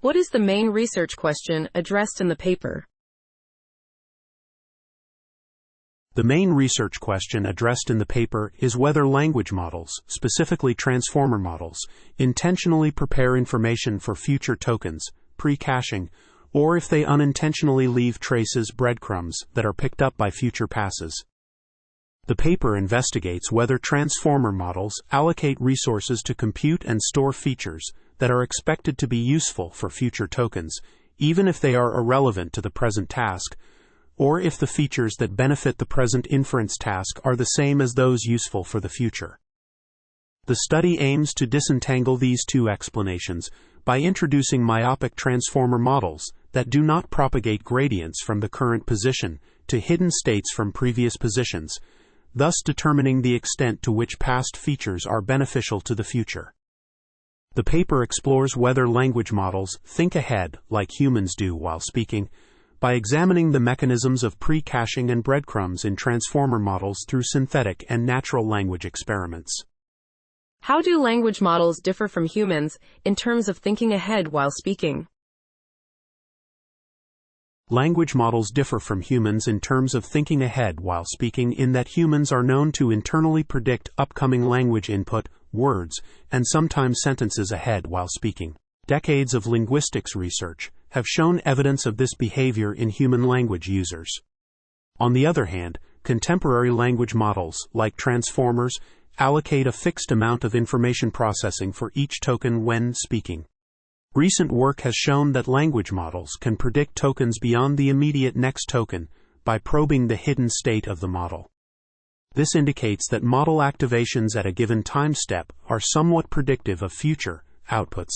What is the main research question addressed in the paper? The main research question addressed in the paper is whether language models, specifically transformer models, intentionally prepare information for future tokens, precaching, or if they unintentionally leave traces, breadcrumbs, that are picked up by future passes. The paper investigates whether transformer models allocate resources to compute and store features that are expected to be useful for future tokens, even if they are irrelevant to the present task, or if the features that benefit the present inference task are the same as those useful for the future. The study aims to disentangle these two explanations by introducing myopic transformer models that do not propagate gradients from the current position to hidden states from previous positions, thus determining the extent to which past features are beneficial to the future. The paper explores whether language models think ahead like humans do while speaking, by examining the mechanisms of precaching and breadcrumbs in transformer models through synthetic and natural language experiments. How do language models differ from humans in terms of thinking ahead while speaking? Language models differ from humans in terms of thinking ahead while speaking in that humans are known to internally predict upcoming language input, words, and sometimes sentences ahead while speaking. Decades of linguistics research have shown evidence of this behavior in human language users. On the other hand, contemporary language models, like transformers, allocate a fixed amount of information processing for each token when speaking. Recent work has shown that language models can predict tokens beyond the immediate next token by probing the hidden state of the model. This indicates that model activations at a given time step are somewhat predictive of future outputs.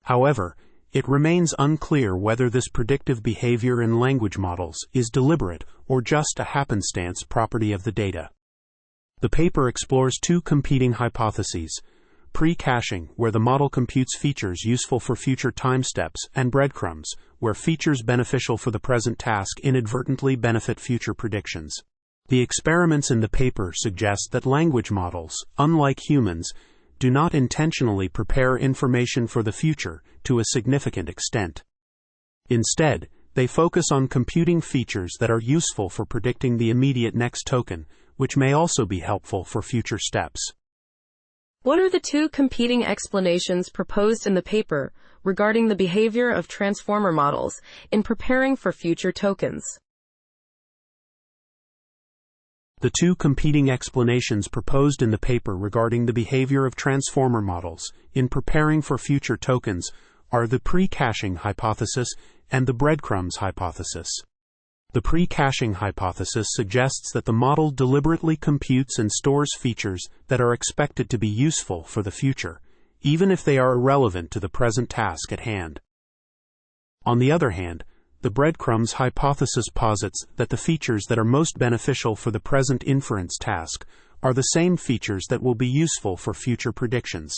However, it remains unclear whether this predictive behavior in language models is deliberate or just a happenstance property of the data. The paper explores two competing hypotheses: precaching, where the model computes features useful for future time steps, and breadcrumbs, where features beneficial for the present task inadvertently benefit future predictions. The experiments in the paper suggest that language models, unlike humans, do not intentionally prepare information for the future to a significant extent. Instead, they focus on computing features that are useful for predicting the immediate next token, which may also be helpful for future steps. What are the two competing explanations proposed in the paper regarding the behavior of transformer models in preparing for future tokens? The two competing explanations proposed in the paper regarding the behavior of transformer models in preparing for future tokens are the precaching hypothesis and the breadcrumbs hypothesis. The precaching hypothesis suggests that the model deliberately computes and stores features that are expected to be useful for the future, even if they are irrelevant to the present task at hand. On the other hand, the breadcrumbs hypothesis posits that the features that are most beneficial for the present inference task are the same features that will be useful for future predictions.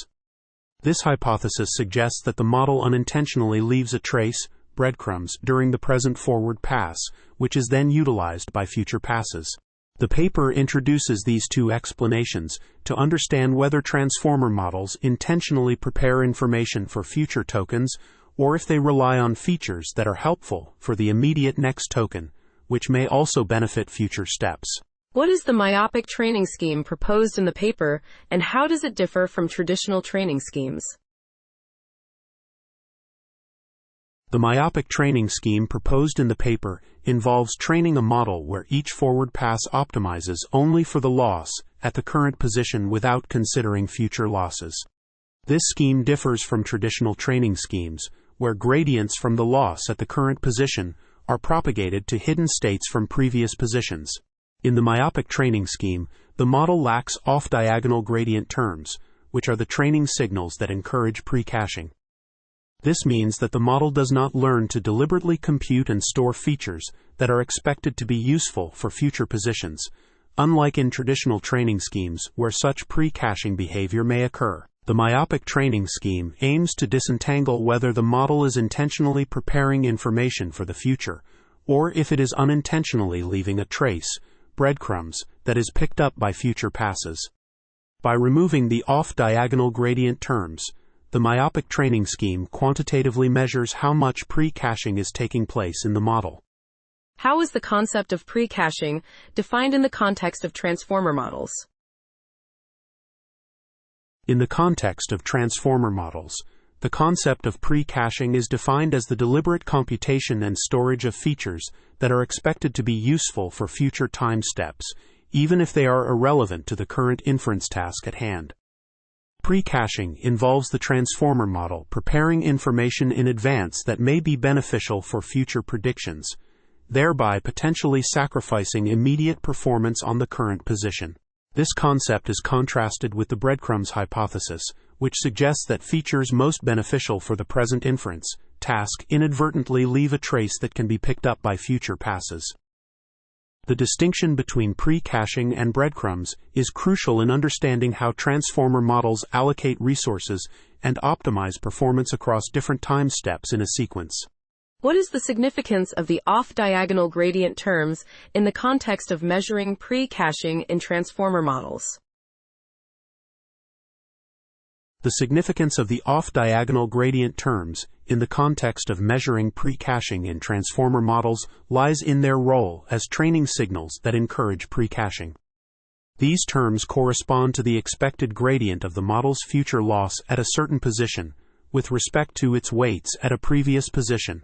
This hypothesis suggests that the model unintentionally leaves a trace, breadcrumbs, during the present forward pass, which is then utilized by future passes. The paper introduces these two explanations to understand whether transformer models intentionally prepare information for future tokens, or if they rely on features that are helpful for the immediate next token, which may also benefit future steps. What is the myopic training scheme proposed in the paper, and how does it differ from traditional training schemes? The myopic training scheme proposed in the paper involves training a model where each forward pass optimizes only for the loss at the current position without considering future losses. This scheme differs from traditional training schemes, where gradients from the loss at the current position are propagated to hidden states from previous positions. In the myopic training scheme, the model lacks off-diagonal gradient terms, which are the training signals that encourage precaching. This means that the model does not learn to deliberately compute and store features that are expected to be useful for future positions, unlike in traditional training schemes where such precaching behavior may occur. The myopic training scheme aims to disentangle whether the model is intentionally preparing information for the future, or if it is unintentionally leaving a trace, breadcrumbs, that is picked up by future passes. By removing the off-diagonal gradient terms, the myopic training scheme quantitatively measures how much precaching is taking place in the model. How is the concept of precaching defined in the context of transformer models? In the context of transformer models, the concept of precaching is defined as the deliberate computation and storage of features that are expected to be useful for future time steps, even if they are irrelevant to the current inference task at hand. Precaching involves the transformer model preparing information in advance that may be beneficial for future predictions, thereby potentially sacrificing immediate performance on the current position. This concept is contrasted with the breadcrumbs hypothesis, which suggests that features most beneficial for the present inference task inadvertently leave a trace that can be picked up by future passes. The distinction between precaching and breadcrumbs is crucial in understanding how transformer models allocate resources and optimize performance across different time steps in a sequence. What is the significance of the off-diagonal gradient terms in the context of measuring precaching in transformer models? The significance of the off-diagonal gradient terms in the context of measuring precaching in transformer models lies in their role as training signals that encourage precaching. These terms correspond to the expected gradient of the model's future loss at a certain position with respect to its weights at a previous position.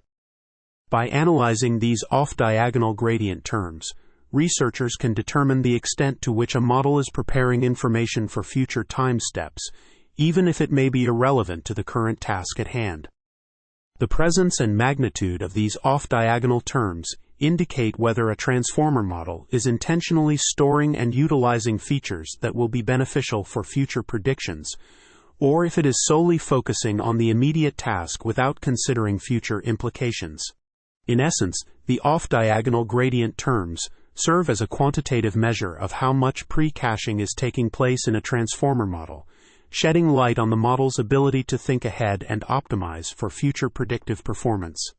By analyzing these off-diagonal gradient terms, researchers can determine the extent to which a model is preparing information for future time steps, even if it may be irrelevant to the current task at hand. The presence and magnitude of these off-diagonal terms indicate whether a transformer model is intentionally storing and utilizing features that will be beneficial for future predictions, or if it is solely focusing on the immediate task without considering future implications. In essence, the off-diagonal gradient terms serve as a quantitative measure of how much precaching is taking place in a transformer model, shedding light on the model's ability to think ahead and optimize for future predictive performance.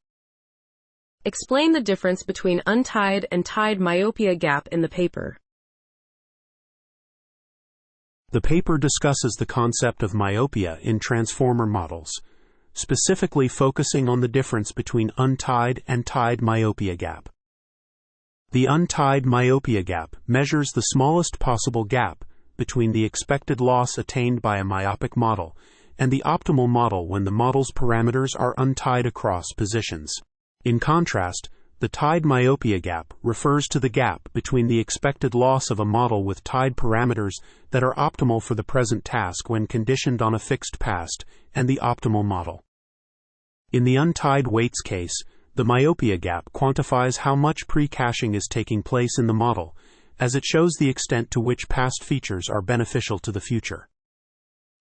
Explain the difference between untied and tied myopia gap in the paper. The paper discusses the concept of myopia in transformer models, specifically focusing on the difference between untied and tied myopia gap. The untied myopia gap measures the smallest possible gap between the expected loss attained by a myopic model and the optimal model when the model's parameters are untied across positions. In contrast, the tied myopia gap refers to the gap between the expected loss of a model with tied parameters that are optimal for the present task when conditioned on a fixed past and the optimal model. In the untied weights case, the myopia gap quantifies how much precaching is taking place in the model, as it shows the extent to which past features are beneficial to the future.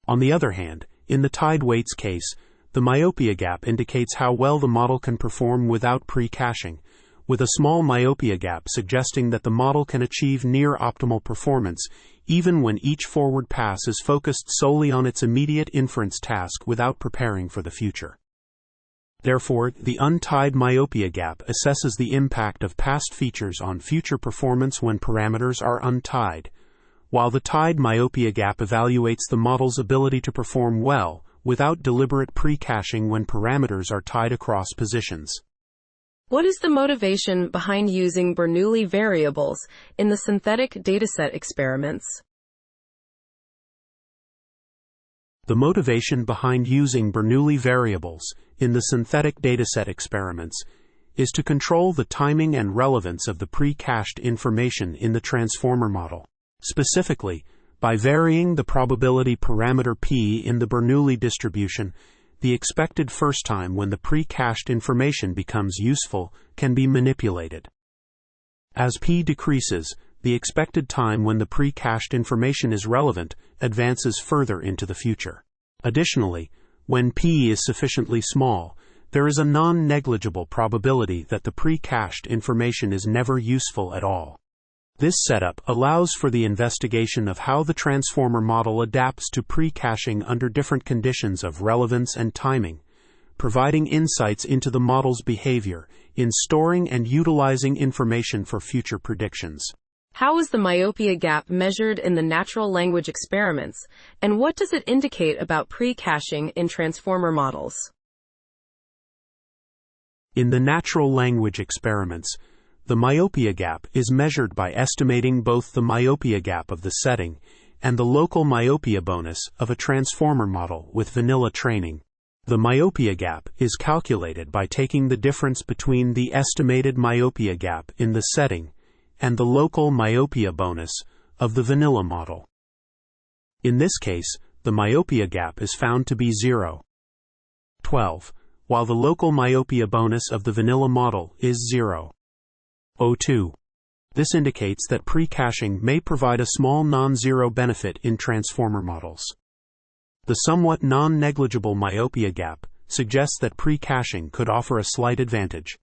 On the other hand, in the tied weights case, the myopia gap indicates how well the model can perform without precaching, with a small myopia gap suggesting that the model can achieve near-optimal performance even when each forward pass is focused solely on its immediate inference task without preparing for the future. Therefore, the untied myopia gap assesses the impact of past features on future performance when parameters are untied, while the tied myopia gap evaluates the model's ability to perform well without deliberate precaching when parameters are tied across positions. What is the motivation behind using Bernoulli variables in the synthetic dataset experiments? The motivation behind using Bernoulli variables in the synthetic dataset experiments is to control the timing and relevance of the precached information in the transformer model. Specifically, by varying the probability parameter p in the Bernoulli distribution, the expected first time when the precached information becomes useful can be manipulated. As p decreases, the expected time when the precached information is relevant advances further into the future. Additionally, when p is sufficiently small, there is a non-negligible probability that the precached information is never useful at all. This setup allows for the investigation of how the transformer model adapts to precaching under different conditions of relevance and timing, providing insights into the model's behavior in storing and utilizing information for future predictions. How is the myopia gap measured in the natural language experiments, and what does it indicate about precaching in transformer models? In the natural language experiments, the myopia gap is measured by estimating both the myopia gap of the setting and the local myopia bonus of a transformer model with vanilla training. The myopia gap is calculated by taking the difference between the estimated myopia gap in the setting and the local myopia bonus of the vanilla model. In this case, the myopia gap is found to be 0.12, while the local myopia bonus of the vanilla model is 0.02. This indicates that precaching may provide a small non-zero benefit in transformer models. The somewhat non-negligible myopia gap suggests that precaching could offer a slight advantage.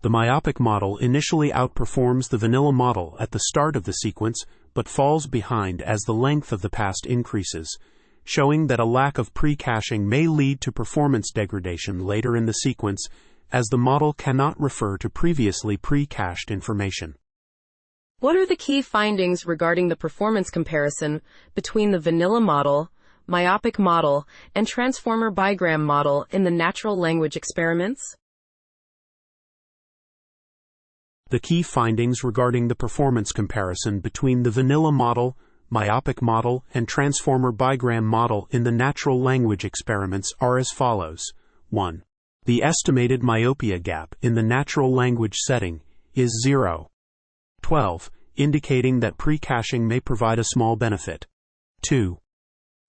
The myopic model initially outperforms the vanilla model at the start of the sequence, but falls behind as the length of the past increases, showing that a lack of precaching may lead to performance degradation later in the sequence, as the model cannot refer to previously precached information. What are the key findings regarding the performance comparison between the vanilla model, myopic model, and transformer bigram model in the natural language experiments? The key findings regarding the performance comparison between the vanilla model, myopic model, and transformer bigram model in the natural language experiments are as follows. 1. The estimated myopia gap in the natural language setting is 0.12, indicating that precaching may provide a small benefit. 2.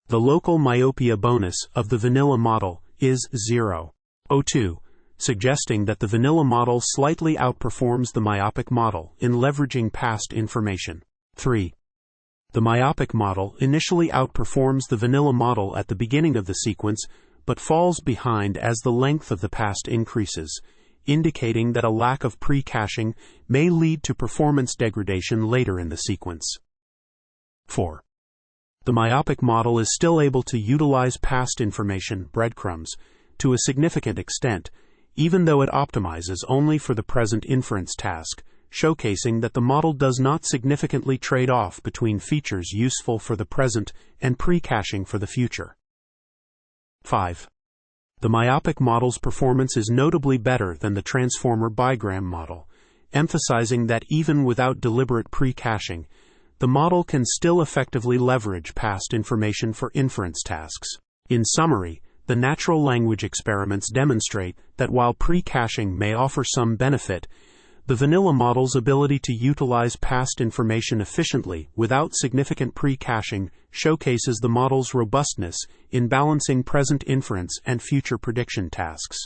The local myopia bonus of the vanilla model is 0.02, suggesting that the vanilla model slightly outperforms the myopic model in leveraging past information. 3. The myopic model initially outperforms the vanilla model at the beginning of the sequence, but falls behind as the length of the past increases, indicating that a lack of precaching may lead to performance degradation later in the sequence. 4. The myopic model is still able to utilize past information, breadcrumbs, to a significant extent, even though it optimizes only for the present inference task, showcasing that the model does not significantly trade off between features useful for the present and precaching for the future. 5. The myopic model's performance is notably better than the transformer bigram model, emphasizing that even without deliberate precaching, the model can still effectively leverage past information for inference tasks. In summary, the natural language experiments demonstrate that while precaching may offer some benefit, the vanilla model's ability to utilize past information efficiently without significant precaching showcases the model's robustness in balancing present inference and future prediction tasks.